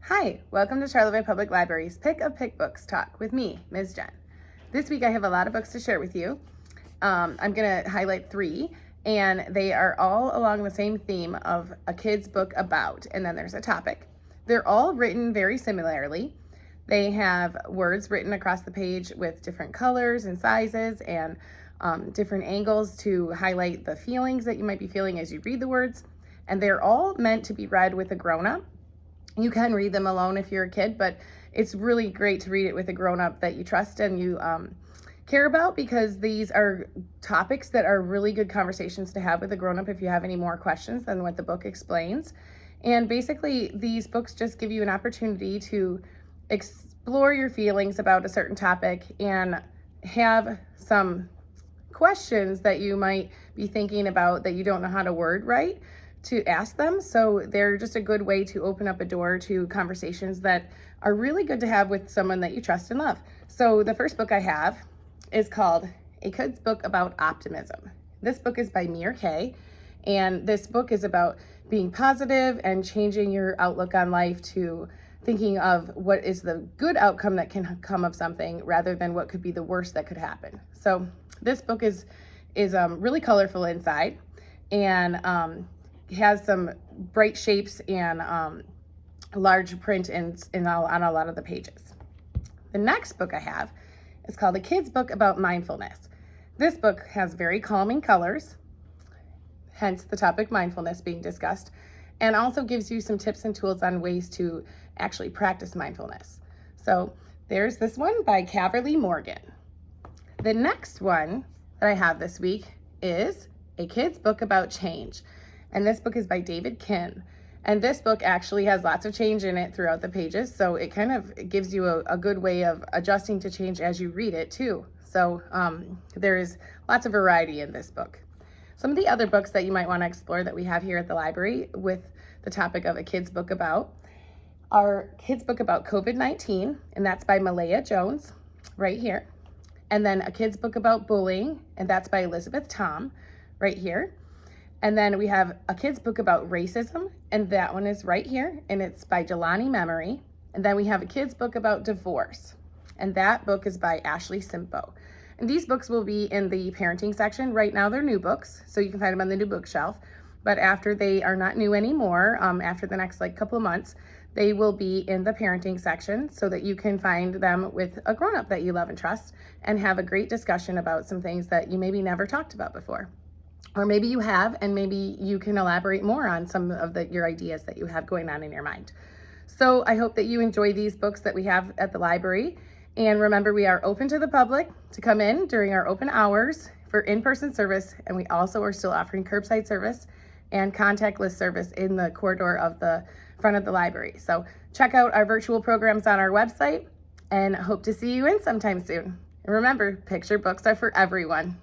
Hi, welcome to Charlottesville Public Library's Pick of Pick Books Talk with me, Ms. Jen. This week I have a lot of books to share with you. I'm going to highlight 3, and they are all along the same theme of a kid's book about, and then there's a topic. They're all written very similarly. They have words written across the page with different colors and sizes and different angles to highlight the feelings that you might be feeling as you read the words. And they're all meant to be read with a grown-up. You can read them alone if you're a kid, but it's really great to read it with a grown-up that you trust and you care about, because these are topics that are really good conversations to have with a grown-up if you have any more questions than what the book explains. And basically, these books just give you an opportunity to explore your feelings about a certain topic and have some questions that you might be thinking about that you don't know how to word right, to ask them. So they're just a good way to open up a door to conversations that are really good to have with someone that you trust and love. So the first book I have is called A Kid's Book About Optimism. This book is by Mir Kay, and this book is about being positive and changing your outlook on life to thinking of what is the good outcome that can come of something rather than what could be the worst that could happen. So this book is really colorful inside, and has some bright shapes and large print on a lot of the pages. The next book I have is called A Kid's Book About Mindfulness. This book has very calming colors, hence the topic mindfulness being discussed, and also gives you some tips and tools on ways to actually practice mindfulness. So there's this one by Caverly Morgan. The next one that I have this week is A Kid's Book About Change. And this book is by David Kim. And this book actually has lots of change in it throughout the pages. So it kind of gives you a good way of adjusting to change as you read it too. So there is lots of variety in this book. Some of the other books that you might want to explore that we have here at the library with the topic of a kid's book about are Kid's Book About COVID-19, and that's by Malaya Jones right here. And then A Kid's Book About Bullying, and that's by Elizabeth Tom right here. And then we have A Kid's Book About Racism, and that one is right here, and it's by Jelani Memory. And then we have A Kid's Book About Divorce, and that book is by Ashley Simpo. And these books will be in the parenting section. Right now they're new books, so you can find them on the new bookshelf. But after they are not new anymore, after the next couple of months, they will be in the parenting section so that you can find them with a grown-up that you love and trust and have a great discussion about some things that you maybe never talked about before. Or maybe you have, and maybe you can elaborate more on some of your ideas that you have going on in your mind. So I hope that you enjoy these books that we have at the library. And remember, we are open to the public to come in during our open hours for in-person service. And we also are still offering curbside service and contactless service in the corridor of the front of the library. So check out our virtual programs on our website, and hope to see you in sometime soon. And remember, picture books are for everyone.